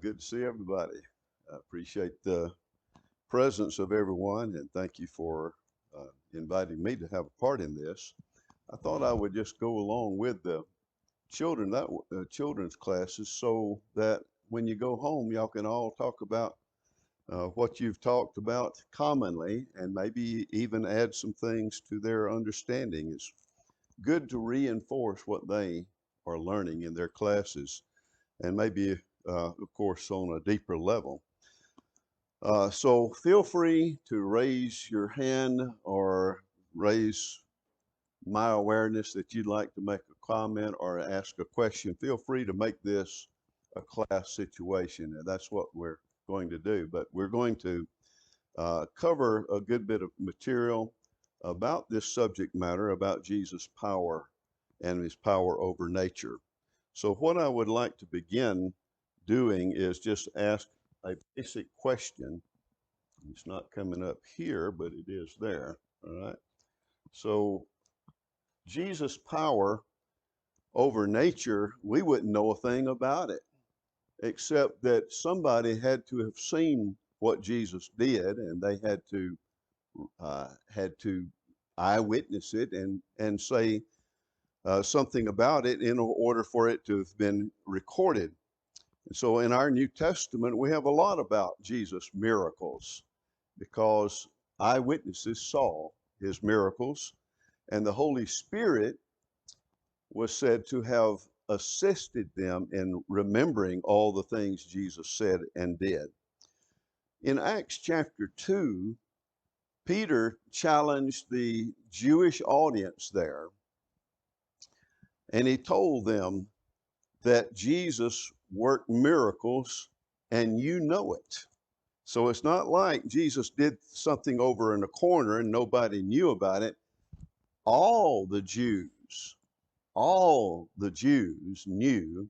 Good to see everybody. I appreciate the presence of everyone, and thank you for inviting me to have a part in this. I thought I would just go along with the children's classes, so that when you go home, y'all can all talk about what you've talked about commonly, and maybe even add some things to their understanding. It's good to reinforce what they are learning in their classes, and maybe, of course, on a deeper level. So feel free to raise your hand or raise my awareness that you'd like to make a comment or ask a question. Feel free to make this a class situation, and that's what we're going to do. But we're going to cover a good bit of material about this subject matter, about Jesus' power and his power over nature. So what I would like to begin doing is just ask a basic question. It's not coming up here, but it is there. All right. So Jesus' power over nature, we wouldn't know a thing about it, except that somebody had to have seen what Jesus did, and they had to eyewitness it and say something about it in order for it to have been recorded. And so in our New Testament, we have a lot about Jesus' miracles because eyewitnesses saw his miracles, and the Holy Spirit was said to have assisted them in remembering all the things Jesus said and did. In Acts chapter 2, Peter challenged the Jewish audience there, and he told them that Jesus worked miracles and you know it. So it's not like Jesus did something over in a corner and nobody knew about it. All the Jews, all the Jews knew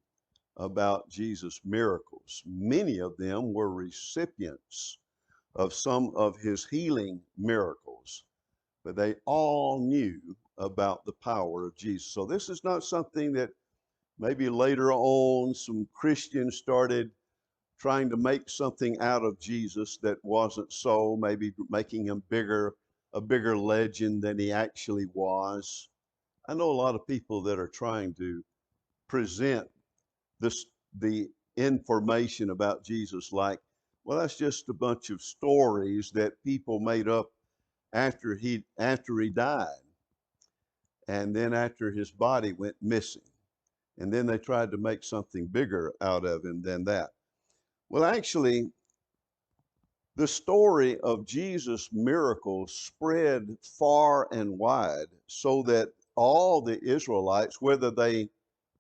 about Jesus' miracles. Many of them were recipients of some of his healing miracles, but they all knew about the power of Jesus. So this is not something that maybe later on some Christians started trying to make something out of Jesus that wasn't so, maybe making him a bigger legend than he actually was. I know a lot of people that are trying to present the information about Jesus like, well, that's just a bunch of stories that people made up after he died, and then after his body went missing. And then they tried to make something bigger out of him than that. Well, actually, the story of Jesus' miracles spread far and wide so that all the Israelites, whether they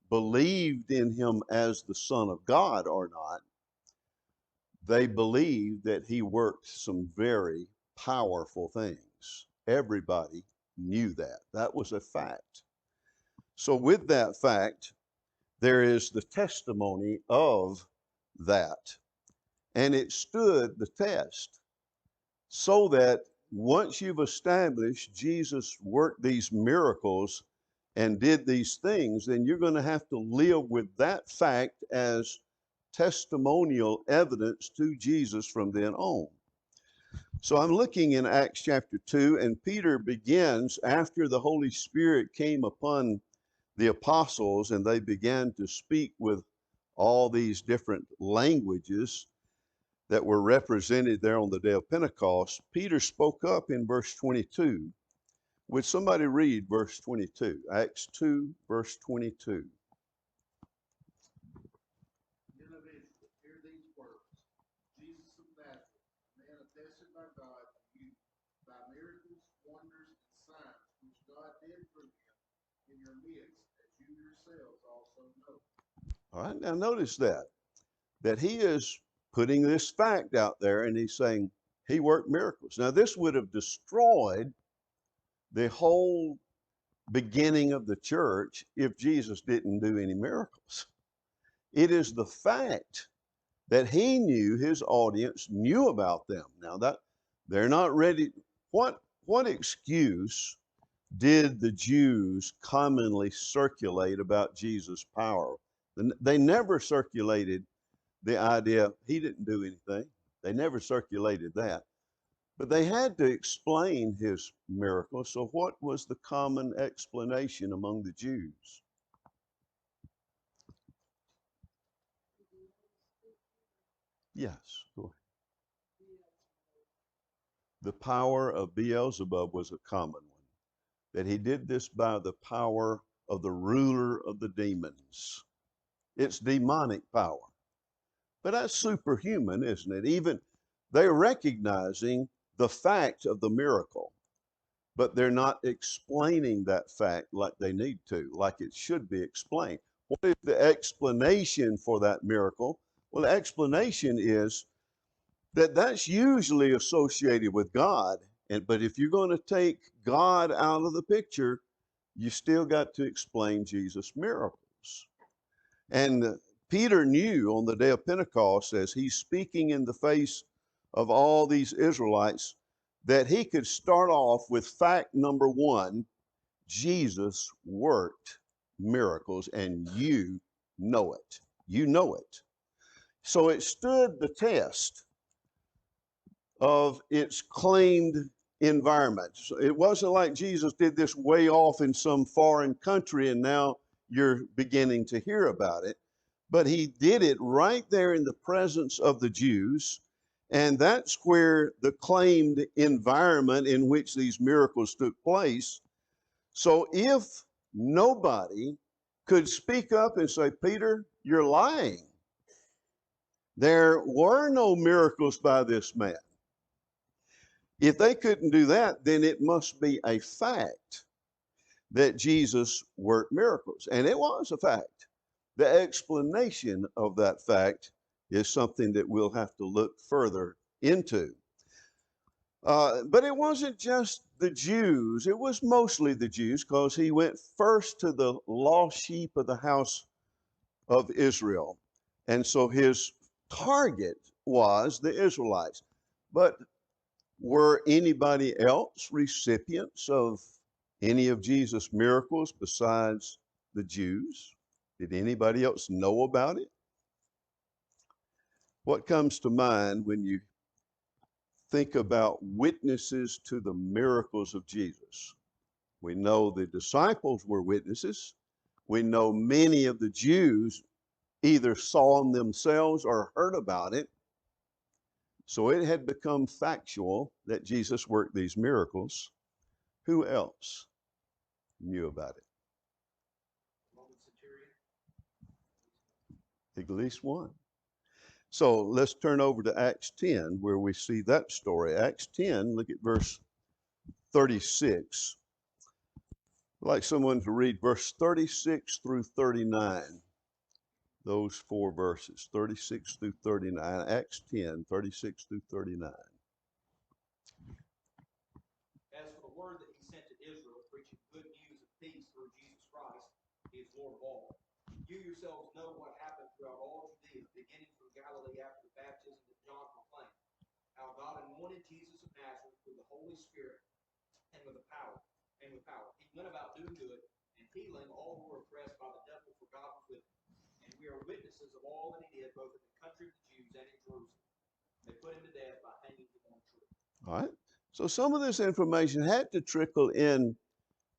believed in him as the Son of God or not, they believed that he worked some very powerful things. Everybody knew that. That was a fact. So, with that fact, there is the testimony of that. And it stood the test, so that once you've established Jesus worked these miracles and did these things, then you're going to have to live with that fact as testimonial evidence to Jesus from then on. So I'm looking in Acts chapter 2, and Peter begins after the Holy Spirit came upon the apostles and they began to speak with all these different languages that were represented there on the day of Pentecost. Peter spoke up in verse 22. Would somebody read verse 22? Acts 2, verse 22. Men of Israel, hear these words. Jesus of Nazareth, a man attested by God to you by miracles, wonders, and signs which God did through him in your midst, as you yourselves also know. All right, now notice that he is putting this fact out there and he's saying he worked miracles. Now, this would have destroyed the whole beginning of the church if Jesus didn't do any miracles. It is the fact that he knew his audience knew about them. Now that they're not ready. What excuse did the Jews commonly circulate about Jesus' power? They never circulated the idea he didn't do anything. They never circulated that. But they had to explain his miracle. So, what was the common explanation among the Jews? Yes, go ahead. The power of Beelzebub was a common one, that he did this by the power of the ruler of the demons. It's demonic power. But that's superhuman, isn't it? Even they're recognizing the fact of the miracle, but they're not explaining that fact like they need to, like it should be explained. What is the explanation for that miracle? Well, the explanation is that that's usually associated with God. But if you're going to take God out of the picture, you still got to explain Jesus' miracles. And Peter knew on the day of Pentecost, as he's speaking in the face of all these Israelites, that he could start off with fact number one: Jesus worked miracles, and you know it. You know it. So it stood the test of its claimed environment. So it wasn't like Jesus did this way off in some foreign country and now you're beginning to hear about it. But he did it right there in the presence of the Jews. And that's where the claimed environment in which these miracles took place. So if nobody could speak up and say, Peter, you're lying, there were no miracles by this man. If they couldn't do that, then it must be a fact that Jesus worked miracles. And it was a fact. The explanation of that fact is something that we'll have to look further into. But it wasn't just the Jews, it was mostly the Jews, because he went first to the lost sheep of the house of Israel. And so his target was the Israelites. But were anybody else recipients of any of Jesus' miracles besides the Jews? Did anybody else know about it? What comes to mind when you think about witnesses to the miracles of Jesus? We know the disciples were witnesses. We know many of the Jews either saw them themselves or heard about it. So it had become factual that Jesus worked these miracles. Who else knew about it? At least one. So let's turn over to Acts 10, where we see that story. Acts 10, look at verse 36. I'd like someone to read verse 36 through 39. Those four verses, 36 through 39. Acts 10, 36 through 39. As for the word that he sent to Israel, preaching good news of peace through Jesus Christ, he is Lord of all. You yourselves know what happened throughout all Judea, beginning from Galilee after the baptism that John proclaimed, how God anointed Jesus of Nazareth with the Holy Spirit and with power. He went about doing good and healing all who were oppressed by the devil, for God was with him. And we are witnesses of all that he did, both in the country of the Jews and in Jerusalem. They put him to death by hanging him on a tree. All right. So some of this information had to trickle in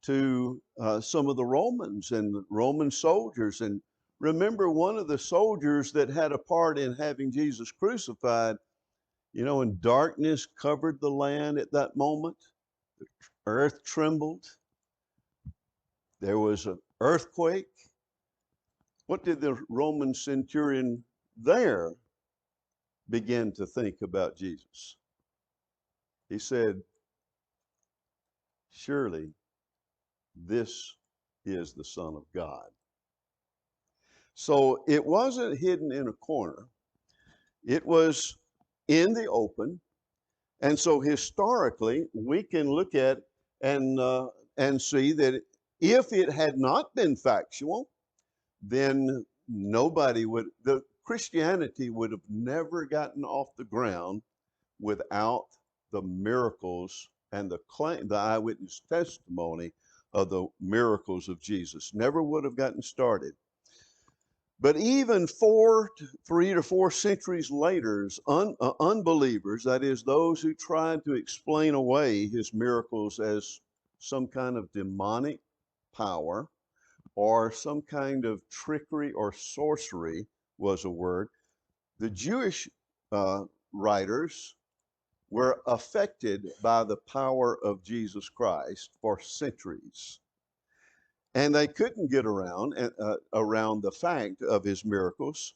to some of the Romans and Roman soldiers. And remember, one of the soldiers that had a part in having Jesus crucified, you know, and darkness covered the land at that moment. The earth trembled. There was an earthquake. What did the Roman centurion there begin to think about Jesus? He said, surely this is the Son of God. So it wasn't hidden in a corner. It was in the open. And so historically, we can look at and see that if it had not been factual, then the Christianity would have never gotten off the ground without the miracles and the eyewitness testimony of the miracles of Jesus. Never would have gotten started. But even 3 to 4 centuries later, unbelievers, that is, those who tried to explain away his miracles as some kind of demonic power or some kind of trickery or sorcery was a word, the Jewish writers were affected by the power of Jesus Christ for centuries. And they couldn't get around the fact of his miracles.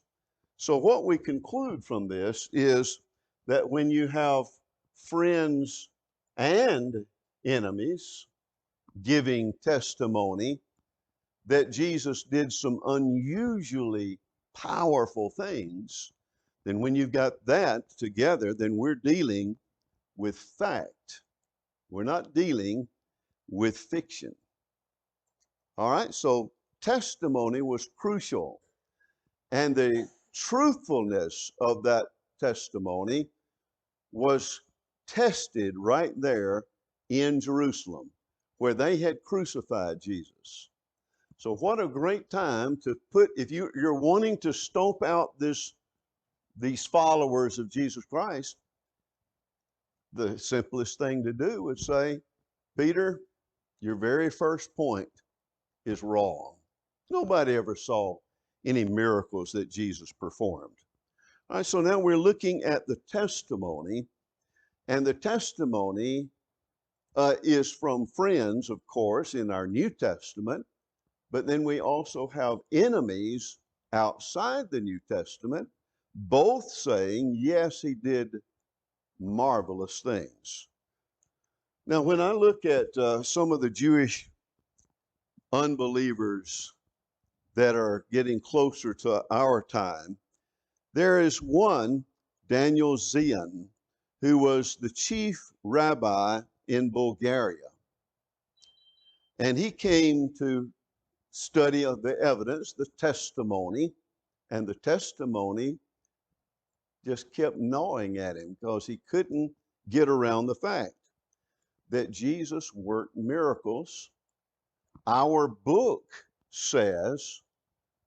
So what we conclude from this is that when you have friends and enemies giving testimony that Jesus did some unusually powerful things, then when you've got that together, then we're dealing with fact. We're not dealing with fiction. All right, so testimony was crucial, and the truthfulness of that testimony was tested right there in Jerusalem, where they had crucified Jesus. So what a great time to put, if you're wanting to stomp out these followers of Jesus Christ, the simplest thing to do would say, Peter, your very first point is wrong. Nobody ever saw any miracles that Jesus performed. All right, so now we're looking at the testimony, and the testimony is from friends, of course, in our New Testament, but then we also have enemies outside the New Testament, both saying, yes, he did marvelous things. Now, when I look at some of the Jewish unbelievers that are getting closer to our time, there is one, Daniel Zion, who was the chief rabbi in Bulgaria. And he came to study of the evidence, the testimony, and the testimony just kept gnawing at him because he couldn't get around the fact that Jesus worked miracles. Our book says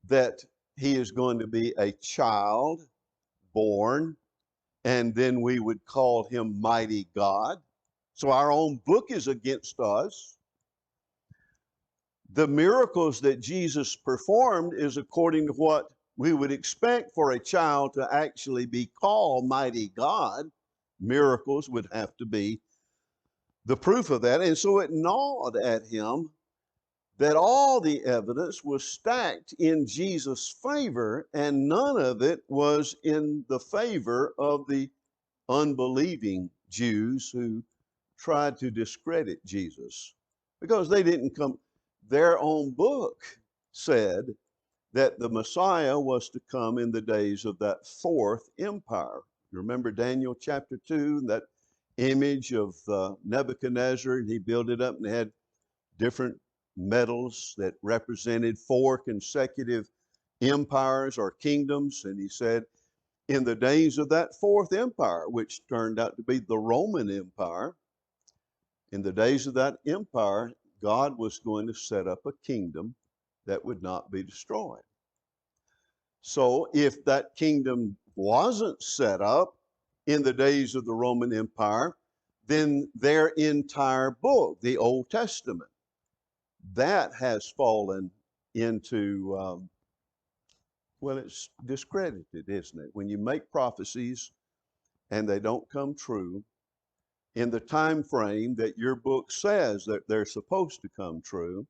that he is going to be a child born, and then we would call him Mighty God. So our own book is against us. The miracles that Jesus performed is according to what we would expect for a child to actually be called Mighty God. Miracles would have to be the proof of that. And so it gnawed at him that all the evidence was stacked in Jesus' favor, and none of it was in the favor of the unbelieving Jews who tried to discredit Jesus because they didn't come. Their own book said that the Messiah was to come in the days of that fourth empire. Remember Daniel chapter 2, that image of Nebuchadnezzar, and he built it up and had different metals that represented 4 consecutive empires or kingdoms. And he said, in the days of that fourth empire, which turned out to be the Roman Empire, in the days of that empire, God was going to set up a kingdom that would not be destroyed. So if that kingdom wasn't set up in the days of the Roman Empire, then their entire book, the Old Testament, that has fallen into, well, it's discredited, isn't it? When you make prophecies and they don't come true in the time frame that your book says that they're supposed to come true,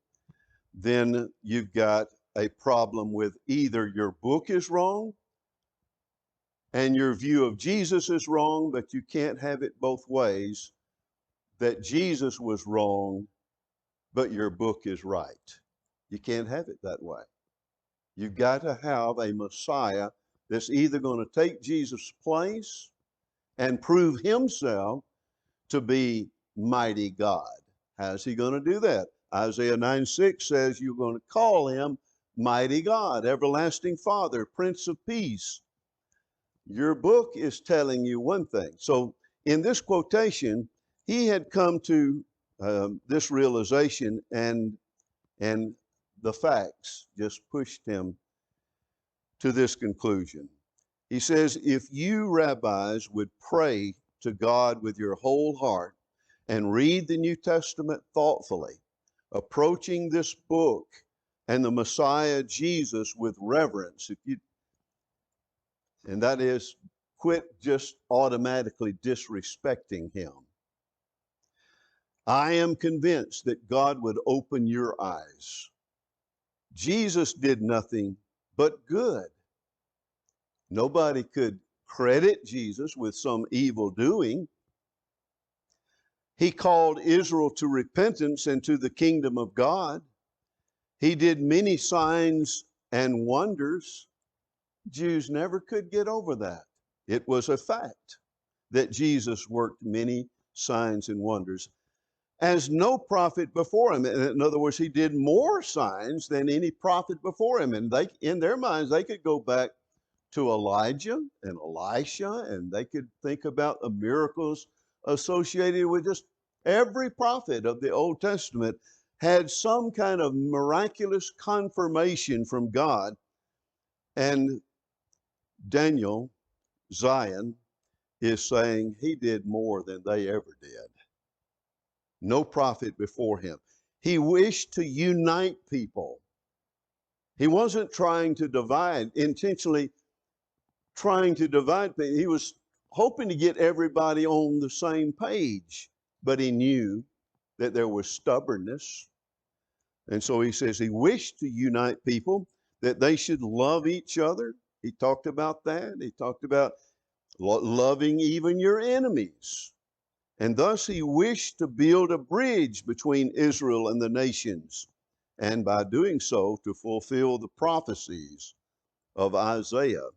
then you've got a problem with either your book is wrong and your view of Jesus is wrong, but you can't have it both ways, that Jesus was wrong, but your book is right. You can't have it that way. You've got to have a Messiah that's either going to take Jesus' place and prove himself to be mighty God. How's he going to do that? Isaiah 9:6 says you're going to call him mighty God, everlasting Father, Prince of Peace. Your book is telling you one thing. So in this quotation, he had come to this realization, and the facts just pushed him to this conclusion. He says, if you rabbis would pray to God with your whole heart and read the New Testament thoughtfully, approaching this book and the Messiah Jesus with reverence, and that is, quit just automatically disrespecting him. I am convinced that God would open your eyes. Jesus did nothing but good. Nobody could credit Jesus with some evil doing. He called Israel to repentance and to the kingdom of God. He did many signs and wonders. Jews never could get over that. It was a fact that Jesus worked many signs and wonders as no prophet before him. In other words, he did more signs than any prophet before him. And they, in their minds, they could go back to Elijah and Elisha, and they could think about the miracles associated with just every prophet of the Old Testament had some kind of miraculous confirmation from God. And Daniel, Zion, is saying he did more than they ever did. No prophet before him. He wished to unite people. He wasn't trying to divide, intentionally trying to divide people. He was hoping to get everybody on the same page, but he knew that there was stubbornness. And so he says he wished to unite people, that they should love each other. He talked about that. He talked about loving even your enemies. And thus he wished to build a bridge between Israel and the nations, and by doing so to fulfill the prophecies of Isaiah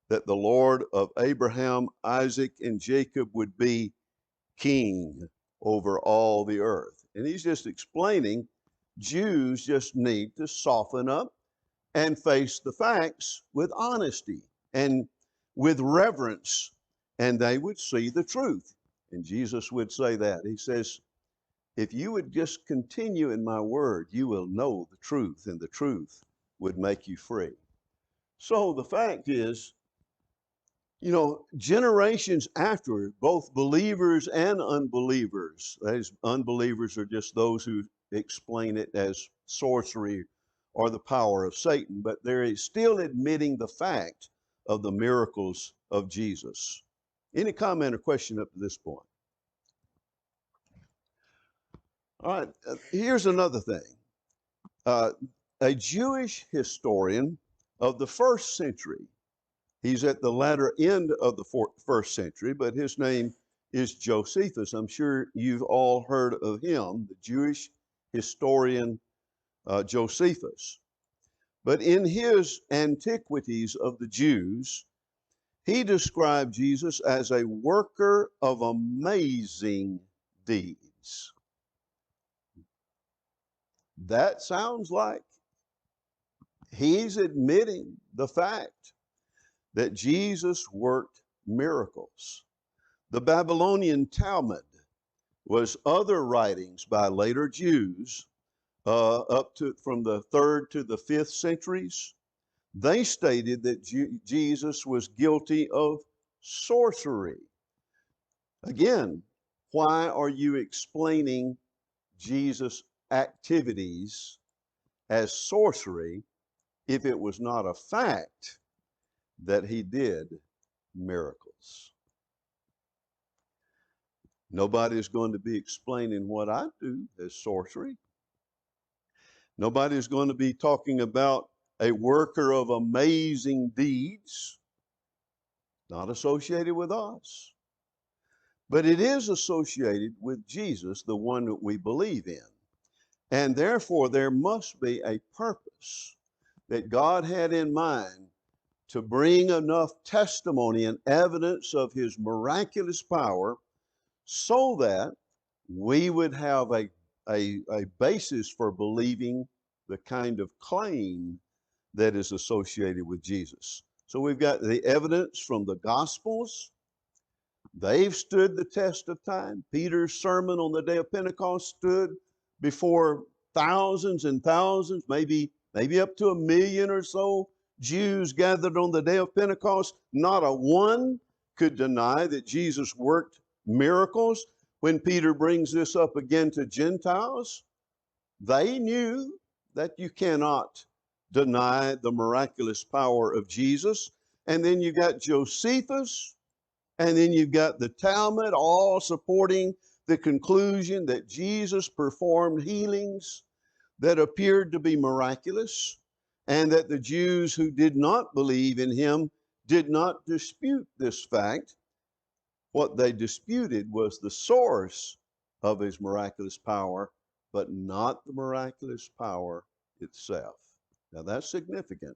that the Lord of Abraham, Isaac, and Jacob would be king over all the earth. And he's just explaining Jews just need to soften up and face the facts with honesty and with reverence, and they would see the truth. And Jesus would say that. He says, if you would just continue in my word, you will know the truth, and the truth would make you free. So the fact is, generations after, both believers and unbelievers, that is, unbelievers are just those who explain it as sorcery or the power of Satan, but they're still admitting the fact of the miracles of Jesus. Any comment or question up to this point? All right, here's another thing. A Jewish historian of the first century, he's at the latter end of the first century, but his name is Josephus. I'm sure you've all heard of him, the Jewish historian Josephus. But in his Antiquities of the Jews, he described Jesus as a worker of amazing deeds. That sounds like he's admitting the fact that Jesus worked miracles. The Babylonian Talmud was other writings by later Jews up to from the 3rd to the 5th centuries. They stated that Jesus was guilty of sorcery. Again, why are you explaining Jesus' activities as sorcery if it was not a fact that he did miracles? Nobody's going to be explaining what I do as sorcery. Nobody's going to be talking about a worker of amazing deeds, not associated with us. But it is associated with Jesus, the one that we believe in. And therefore, there must be a purpose that God had in mind to bring enough testimony and evidence of his miraculous power so that we would have a basis for believing the kind of claim that is associated with Jesus. So we've got the evidence from the Gospels. They've stood the test of time. Peter's sermon on the day of Pentecost stood before thousands and thousands, maybe up to 1 million or so Jews gathered on the day of Pentecost, not a one could deny that Jesus worked miracles. When Peter brings this up again to Gentiles, they knew that you cannot deny the miraculous power of Jesus. And then you got Josephus, and then you've got the Talmud, all supporting the conclusion that Jesus performed healings that appeared to be miraculous, and that the Jews who did not believe in him did not dispute this fact. What they disputed was the source of his miraculous power, but not the miraculous power itself. Now that's significant.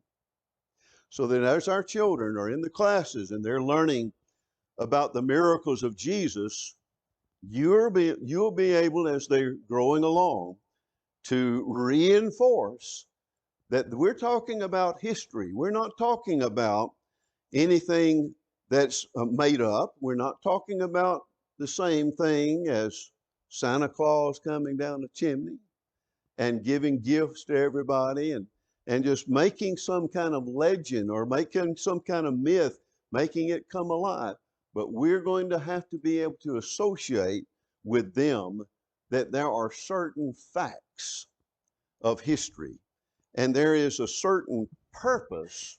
So that as our children are in the classes and they're learning about the miracles of Jesus, you'll be able, as they're growing along, to reinforce that we're talking about history. We're not talking about anything that's made up. We're not talking about the same thing as Santa Claus coming down the chimney and giving gifts to everybody and just making some kind of legend or making some kind of myth, making it come alive. But we're going to have to be able to associate with them that there are certain facts of history, and there is a certain purpose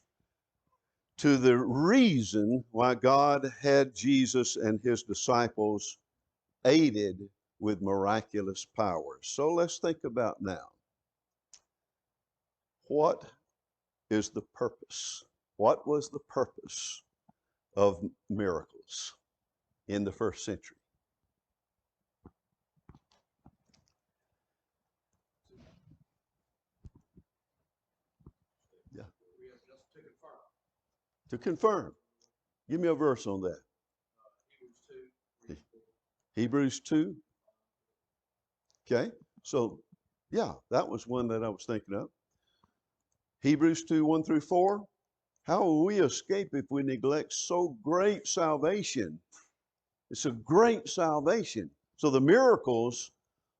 to the reason why God had Jesus and his disciples aided with miraculous powers. So let's think about now. What is the purpose? What was the purpose of miracles in the first century? Yeah. To confirm. Give me a verse on that. Hebrews 2. Okay. So, yeah, that was one that I was thinking of. Hebrews 2, 1 through 4. How will we escape if we neglect so great salvation? It's a great salvation. So the miracles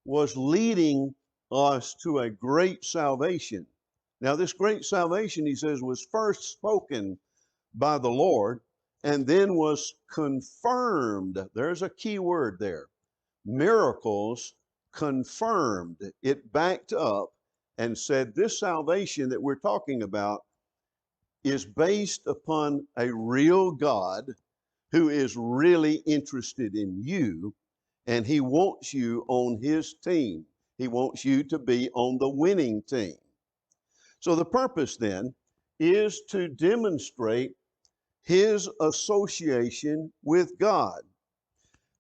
was leading us to a great salvation. Now, this great salvation, he says, was first spoken by the Lord and then was confirmed. There's a key word there. Miracles confirmed. It backed up and said, this salvation that we're talking about is based upon a real God who is really interested in you, and he wants you on his team. He wants you to be on the winning team. So the purpose then is to demonstrate his association with God.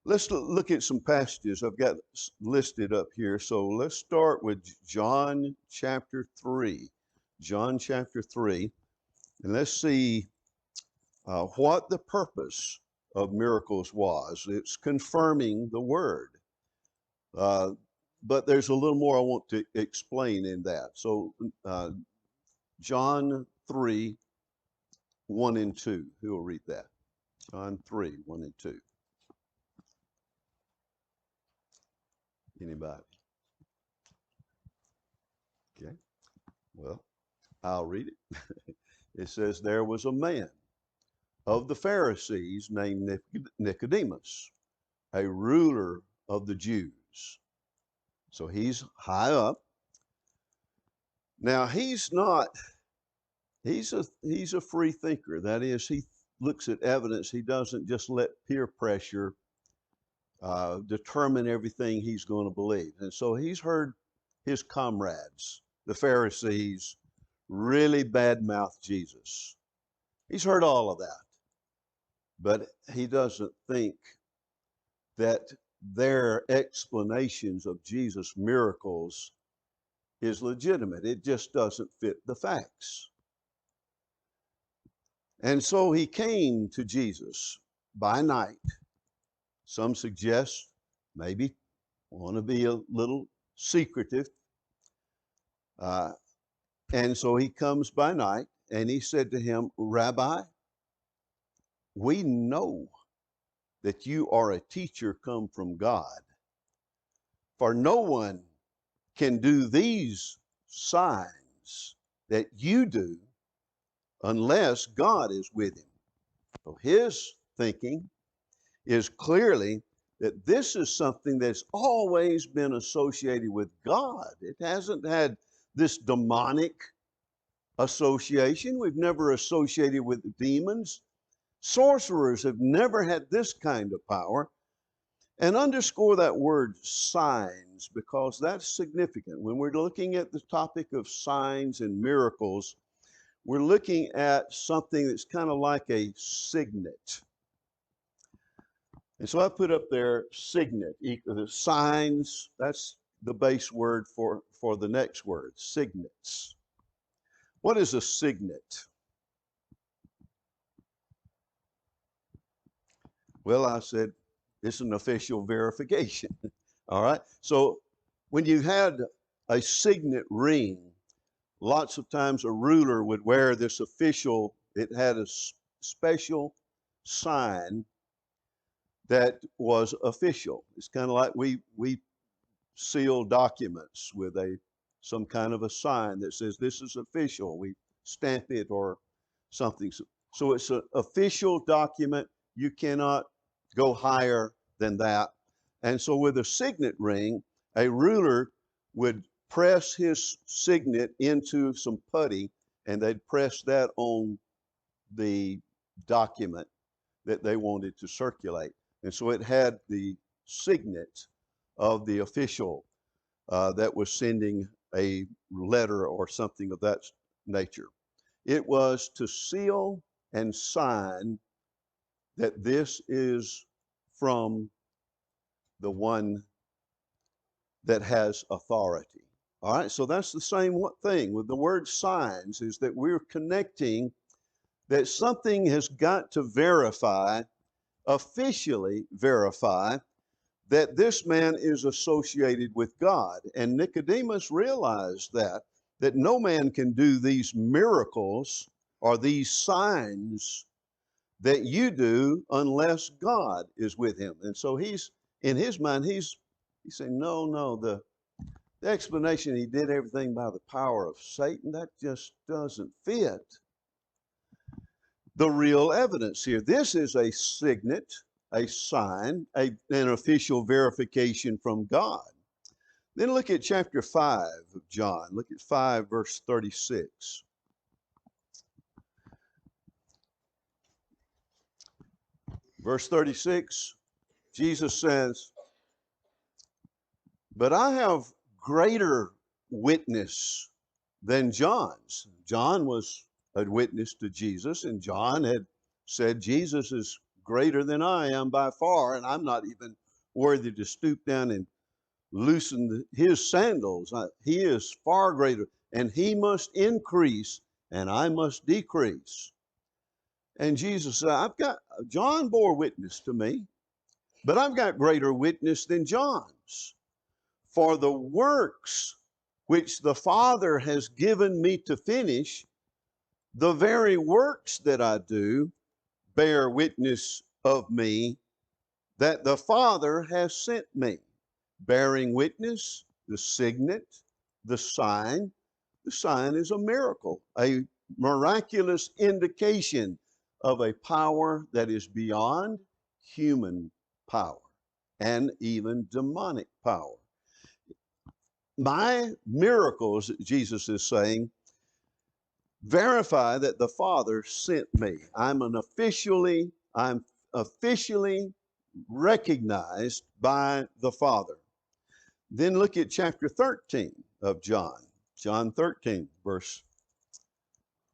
Let's look at some passages I've got listed up here. So let's start with John chapter 3. John chapter 3. And let's see what the purpose of miracles was. It's confirming the word. But there's a little more I want to explain in that. So John 3, 1 and 2. Who will read that? John 3, 1 and 2. Anybody? Okay. Well, I'll read it. It says, there was a man of the Pharisees named Nicodemus, a ruler of the Jews. So he's high up. Now he's a free thinker. That is, he looks at evidence. He doesn't just let peer pressure determine everything he's going to believe. And so he's heard his comrades, the Pharisees, really badmouth Jesus. He's heard all of that. But he doesn't think that their explanations of Jesus' miracles is legitimate. It just doesn't fit the facts. And so he came to Jesus by night. Some suggest maybe want to be a little secretive. And so he comes by night and he said to him, Rabbi, we know that you are a teacher come from God, for no one can do these signs that you do unless God is with him. So his thinking is clearly that this is something that's always been associated with God. It hasn't had this demonic association. We've never associated with demons. Sorcerers have never had this kind of power. And underscore that word signs, because that's significant. When we're looking at the topic of signs and miracles, we're looking at something that's kind of like a signet. And so I put up there signet, the signs, that's the base word for the next word, signets. What is a signet? Well, I said, it's an official verification. All right. So when you had a signet ring, lots of times a ruler would wear this official, it had a special sign that was official. It's kind of like we seal documents with some kind of a sign that says this is official. We stamp it or something. So it's an official document. You cannot go higher than that. And so with a signet ring, a ruler would press his signet into some putty, and they'd press that on the document that they wanted to circulate. And so it had the signet of the official that was sending a letter or something of that nature. It was to seal and sign that this is from the one that has authority. All right, so that's the same thing with the word signs, is that we're connecting that something has got to verify, officially verify, that this man is associated with God. And Nicodemus realized that no man can do these miracles or these signs that you do unless God is with him. And so he's, in his mind, he's saying, no, the explanation he did everything by the power of Satan, that just doesn't fit the real evidence here. This is a signet, a sign, an official verification from God. Then look at chapter 5 of John. Look at 5, verse 36. Verse 36, Jesus says, "But I have greater witness than John's." John was a witness to Jesus, and John had said, Jesus is greater than I am by far, and I'm not even worthy to stoop down and loosen his sandals. He is far greater, and he must increase, and I must decrease. And Jesus said, John bore witness to me, but I've got greater witness than John's. For the works which the Father has given me to finish, the very works that I do bear witness of me that the Father has sent me. Bearing witness, the signet, the sign. The sign is a miracle, a miraculous indication of a power that is beyond human power and even demonic power. My miracles, Jesus is saying, verify that the Father sent me. I'm officially recognized by the Father. Then look at chapter 13 of John. John 13, verse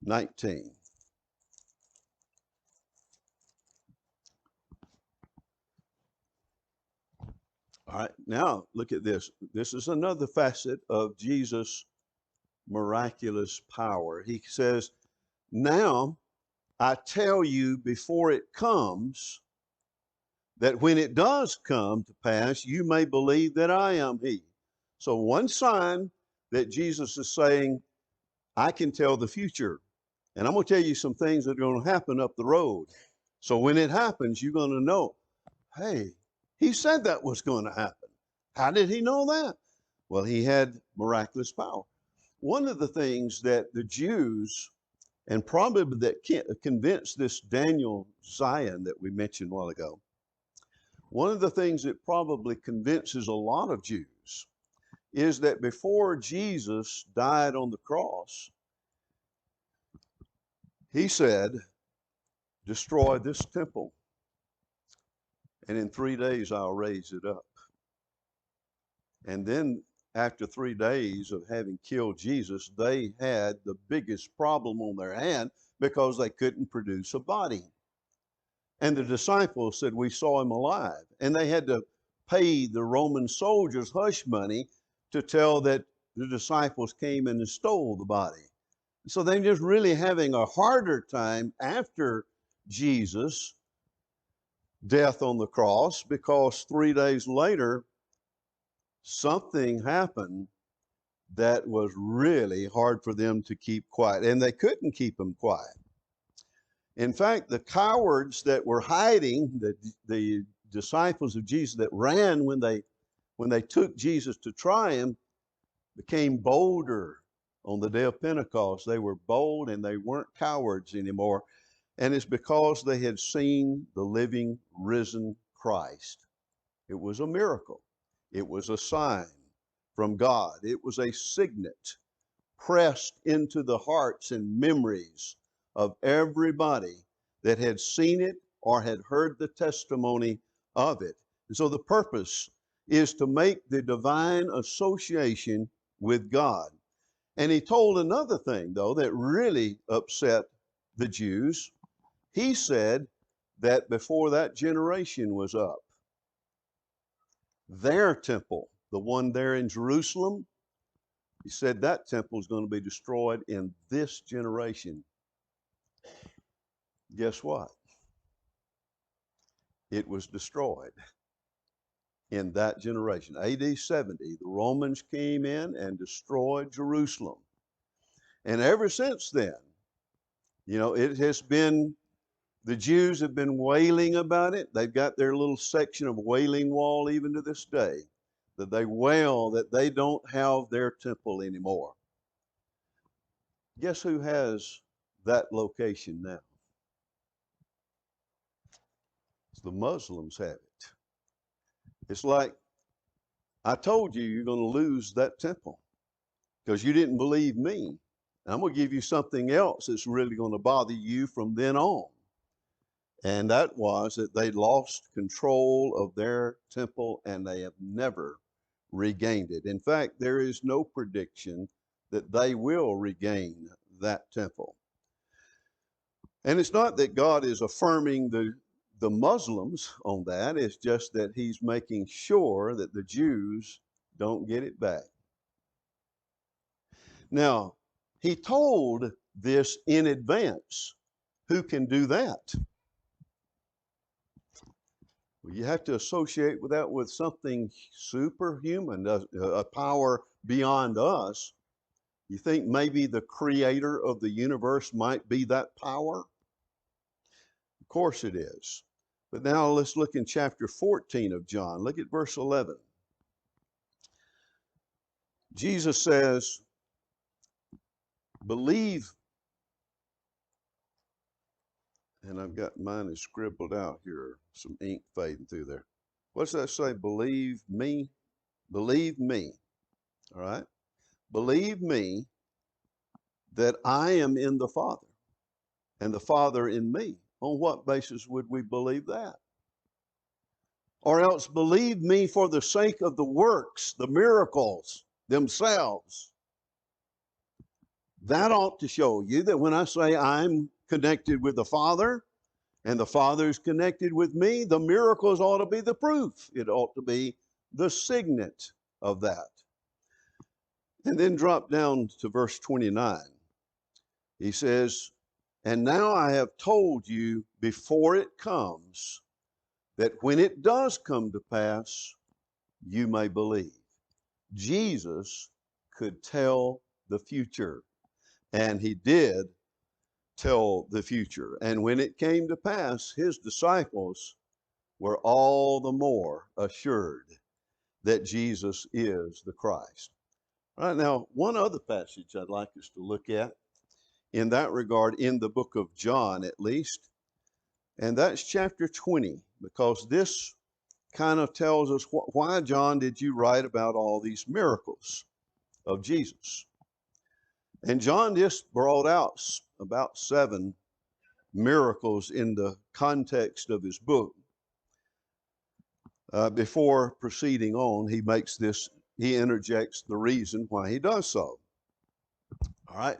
19. All right, now look at this. This is another facet of Jesus' miraculous power. He says, "Now I tell you before it comes, that when it does come to pass, you may believe that I am he." So one sign that Jesus is saying, I can tell the future. And I'm going to tell you some things that are going to happen up the road. So when it happens, you're going to know, hey, he said that was going to happen. How did he know that? Well, he had miraculous power. One of the things that the Jews And probably that convinced this Daniel Zion that we mentioned a while ago. One of the things that probably convinces a lot of Jews is that before Jesus died on the cross, he said, destroy this temple, and in 3 days I'll raise it up. And then after 3 days of having killed Jesus, they had the biggest problem on their hand because they couldn't produce a body. And the disciples said, we saw him alive. And they had to pay the Roman soldiers hush money to tell that the disciples came and stole the body. So they're just really having a harder time after Jesus' death on the cross, because 3 days later, something happened that was really hard for them to keep quiet. And they couldn't keep them quiet. In fact, the cowards that were hiding, the disciples of Jesus that ran when they took Jesus to try him, became bolder on the day of Pentecost. They were bold and they weren't cowards anymore. And it's because they had seen the living, risen Christ. It was a miracle. It was a sign from God. It was a signet pressed into the hearts and memories of everybody that had seen it or had heard the testimony of it. And so the purpose is to make the divine association with God. And he told another thing, though, that really upset the Jews. He said that before that generation was up, their temple, the one there in Jerusalem, he said that temple is going to be destroyed in this generation. Guess what? It was destroyed in that generation. AD 70, the Romans came in and destroyed Jerusalem. And ever since then, it has been, the Jews have been wailing about it. They've got their little section of Wailing Wall even to this day, that they wail that they don't have their temple anymore. Guess who has that location now? The Muslims have it. It's like, I told you you're going to lose that temple because you didn't believe me. I'm going to give you something else that's really going to bother you from then on. And that was that they lost control of their temple and they have never regained it. In fact, there is no prediction that they will regain that temple. And it's not that God is affirming the Muslims on that. It's just that he's making sure that the Jews don't get it back. Now, he told this in advance. Who can do that? Well, you have to associate with that with something superhuman, a power beyond us. You think maybe the creator of the universe might be that power? Of course it is. But now let's look in chapter 14 of John. Look at verse 11. Jesus says, believe, and I've got mine is scribbled out here, some ink fading through there. What's that say? Believe me. Believe me. All right. Believe me that I am in the Father and the Father in me. On what basis would we believe that? Or else believe me for the sake of the works, the miracles themselves. That ought to show you that when I say I'm connected with the Father and the Father is connected with me, the miracles ought to be the proof. It ought to be the signet of that. And then drop down to verse 29. He says, and now I have told you before it comes, that when it does come to pass, you may believe. Jesus could tell the future, and he did tell the future. And when it came to pass, his disciples were all the more assured that Jesus is the Christ. All right, now, one other passage I'd like us to look at in that regard in the book of John, at least. And that's chapter 20, because this kind of tells us why, John, did you write about all these miracles of Jesus? And John just brought out about 7 miracles in the context of his book. Before proceeding on, he interjects the reason why he does so. All right.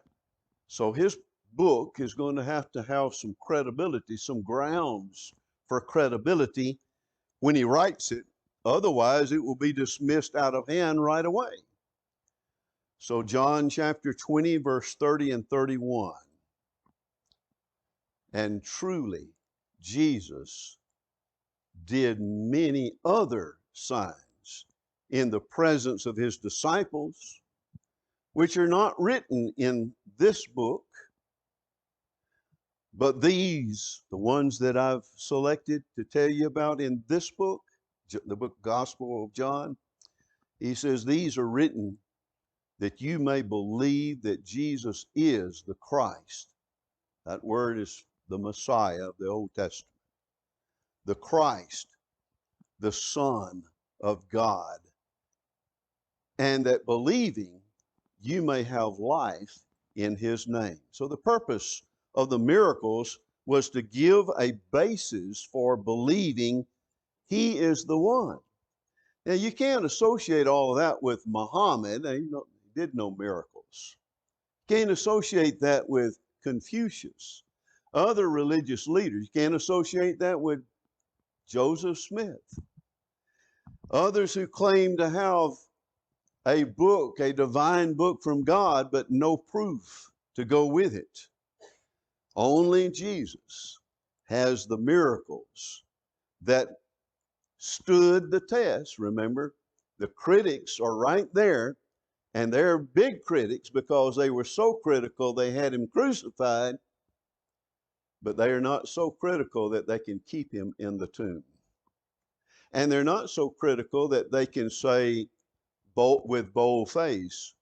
So his book is going to have some credibility, some grounds for credibility when he writes it. Otherwise, it will be dismissed out of hand right away. So John chapter 20, verse 30 and 31. And truly, Jesus did many other signs in the presence of his disciples, which are not written in this book, but these, the ones that I've selected to tell you about in this book, the book Gospel of John, he says, these are written that you may believe that Jesus is the Christ. That word is the Messiah of the Old Testament. The Christ, the Son of God. And that believing you may have life in his name. So the purpose of the miracles was to give a basis for believing he is the one. Now you can't associate all of that with Muhammad. He did no miracles. Can't associate that with Confucius, other religious leaders. You can't associate that with Joseph Smith. Others who claim to have a book, a divine book from God, but no proof to go with it. Only Jesus has the miracles that stood the test. Remember, the critics are right there, and they're big critics because they were so critical they had him crucified, but they are not so critical that they can keep him in the tomb. And they're not so critical that they can say with bold face,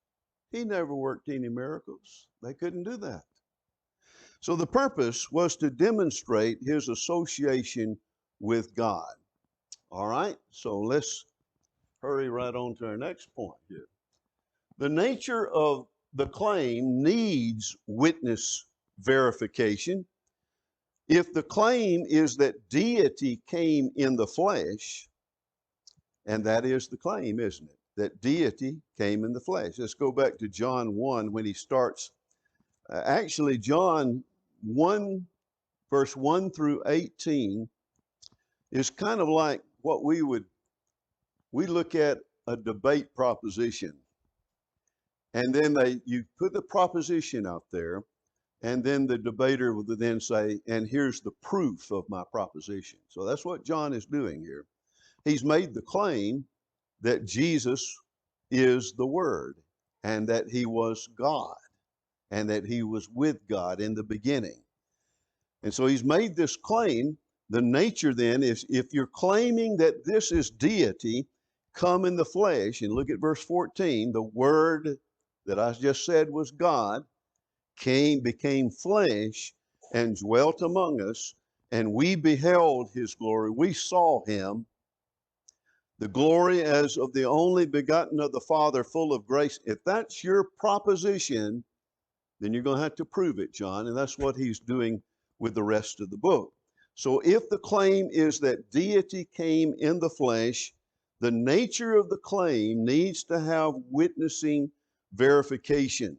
he never worked any miracles. They couldn't do that. So the purpose was to demonstrate his association with God. All right, so let's hurry right on to our next point here. The nature of the claim needs witness verification. If the claim is that deity came in the flesh, and that is the claim, isn't it? That deity came in the flesh. Let's go back to John 1 when he starts. Actually, John 1, verse 1 through 18 is kind of like what we look at a debate proposition. And then you put the proposition out there, and then the debater will then say, and here's the proof of my proposition. So that's what John is doing here. He's made the claim that Jesus is the Word, and that he was God, and that he was with God in the beginning. And so he's made this claim. The nature then is, if you're claiming that this is deity come in the flesh, and look at verse 14, the Word that I just said was God, became flesh and dwelt among us, and we beheld his glory. We saw him, the glory as of the only begotten of the Father, full of grace. If that's your proposition, then you're going to have to prove it, John. And that's what he's doing with the rest of the book. So if the claim is that deity came in the flesh, the nature of the claim needs to have witnessing verification.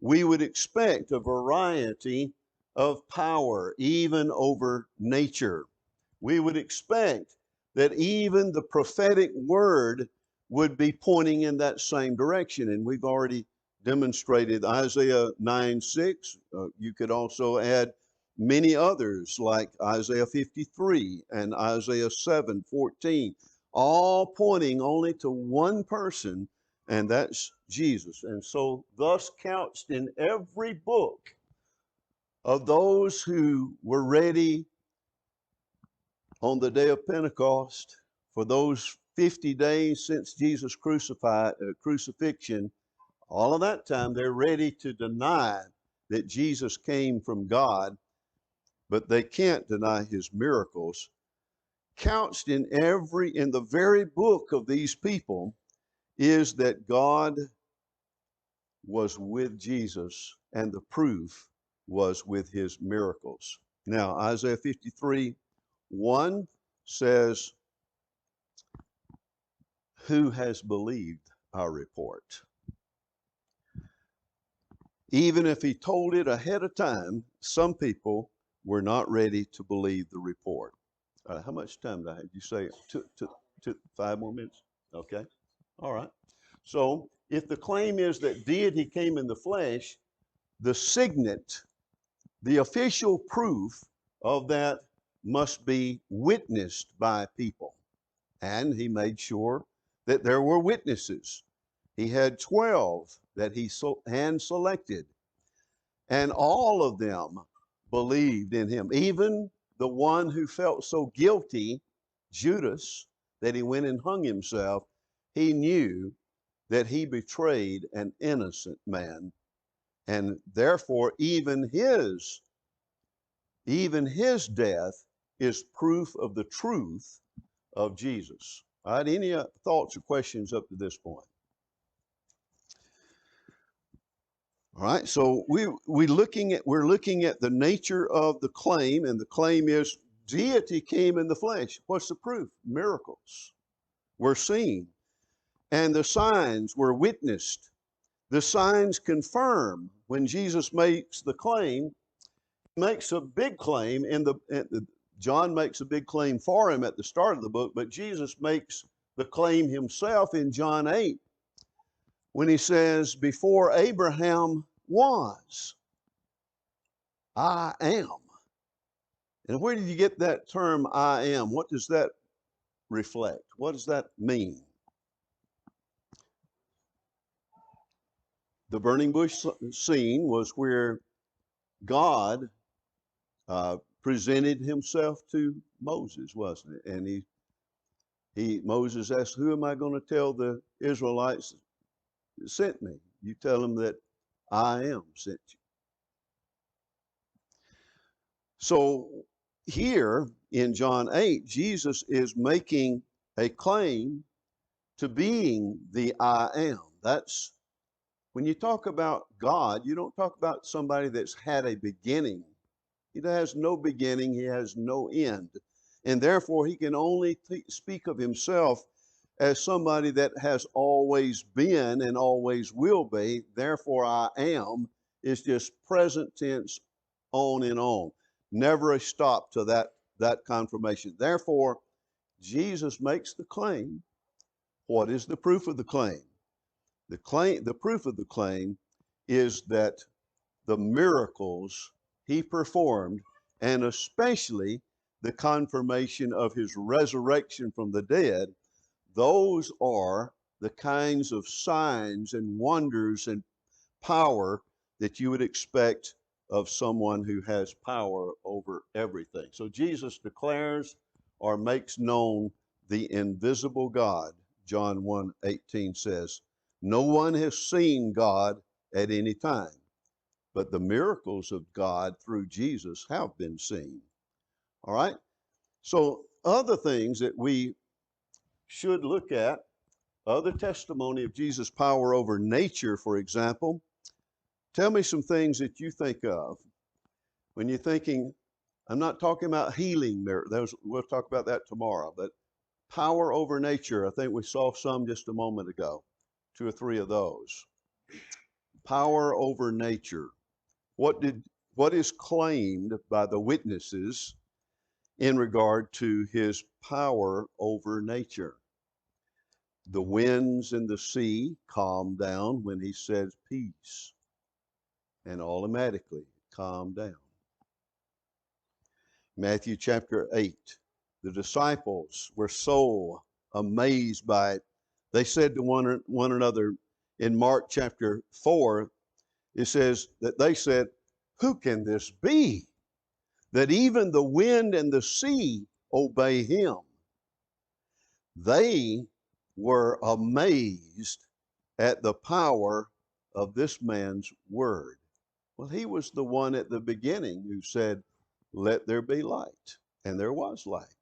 We would expect a variety of power, even over nature. We would expect that even the prophetic word would be pointing in that same direction. And we've already demonstrated Isaiah 9:6. You could also add many others like Isaiah 53 and Isaiah 7:14, all pointing only to one person, and that's Jesus. And so thus couched in every book of those who were ready on the day of Pentecost for those 50 days since Jesus' crucifixion, all of that time they're ready to deny that Jesus came from God, but they can't deny his miracles. Couched in the very book of these people is that God was with Jesus, and the proof was with his miracles. Now, Isaiah 53:1 says, "Who has believed our report?" Even if he told it ahead of time, some people were not ready to believe the report. How much time did I have? You say 5 more minutes? Okay. All right. So if the claim is that deity came in the flesh, the signet, the official proof of that must be witnessed by people. And he made sure that there were witnesses. He had 12 that he hand selected, and all of them believed in him. Even the one who felt so guilty, Judas, that he went and hung himself, he knew that he betrayed an innocent man. And therefore, even his death is proof of the truth of Jesus. All right, any thoughts or questions up to this point? All right, so we're looking at the nature of the claim, and the claim is deity came in the flesh. What's the proof? Miracles were seen, and the signs were witnessed. The signs confirm when Jesus makes the claim. He makes a big claim John makes a big claim for him at the start of the book, but Jesus makes the claim himself in John 8 when he says, "Before Abraham was, I am." And where did you get that term, I am? What does that reflect? What does that mean? The burning bush scene was where God presented himself to Moses, wasn't it? And Moses asked, "Who am I going to tell the Israelites that sent me?" "You tell them that I am sent you." So here in John 8, Jesus is making a claim to being the I am. That's when you talk about God, you don't talk about somebody that's had a beginning. He has no beginning, he has no end. And therefore, he can only speak of himself as somebody that has always been and always will be. Therefore, I am is just present tense, on and on. Never a stop to that confirmation. Therefore, Jesus makes the claim. What is the proof of the claim? The proof of the claim is that the miracles he performed, and especially the confirmation of his resurrection from the dead, those are the kinds of signs and wonders and power that you would expect of someone who has power over everything. So Jesus declares or makes known the invisible God. John 1:18 says, "No one has seen God at any time, but the miracles of God through Jesus have been seen." All right? So other things that we should look at, other testimony of Jesus' power over nature, for example. Tell me some things that you think of when you're thinking. I'm not talking about healing miracles. We'll talk about that tomorrow, but power over nature. I think we saw some just a moment ago, 2 or 3 of those. Power over nature. What is claimed by the witnesses in regard to his power over nature? The winds and the sea calm down when he says peace, and automatically calm down. Matthew chapter 8, the disciples were so amazed by it. They said to one another in Mark chapter 4, it says that they said, "Who can this be, that even the wind and the sea obey him?" They were amazed at the power of this man's word. Well, he was the one at the beginning who said, "Let there be light," and there was light.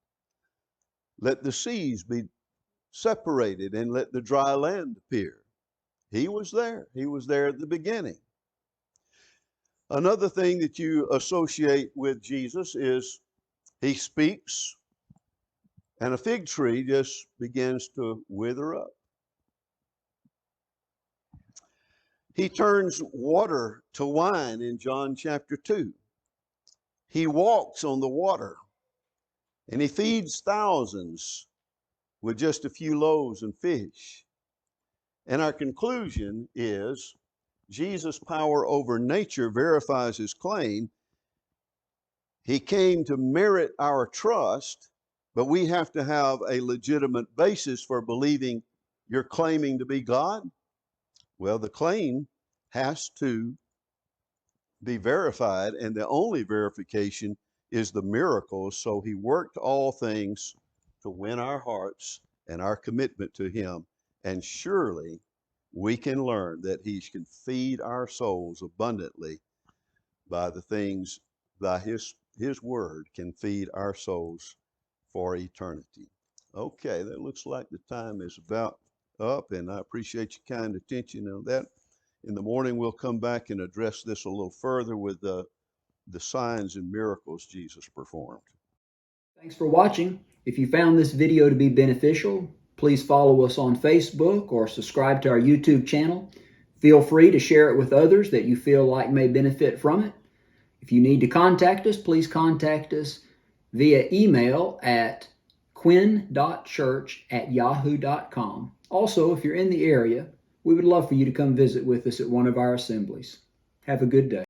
"Let the seas be separated and let the dry land appear." He was there. He was there at the beginning. Another thing that you associate with Jesus is he speaks and a fig tree just begins to wither up. He turns water to wine in John chapter 2. He walks on the water and he feeds thousands with just a few loaves and fish. And our conclusion is Jesus' power over nature verifies his claim. He came to merit our trust, but we have to have a legitimate basis for believing you're claiming to be God. Well, the claim has to be verified, and the only verification is the miracles. So he worked all things to win our hearts and our commitment to him. And surely we can learn that he can feed our souls abundantly by the things by his word can feed our souls for eternity. Okay, that looks like the time is about up, and I appreciate your kind attention on that. In the morning, we'll come back and address this a little further with the signs and miracles Jesus performed. Thanks for watching. If you found this video to be beneficial, please follow us on Facebook or subscribe to our YouTube channel. Feel free to share it with others that you feel like may benefit from it. If you need to contact us, please contact us via email at quinn.church@yahoo.com. Also, if you're in the area, we would love for you to come visit with us at one of our assemblies. Have a good day.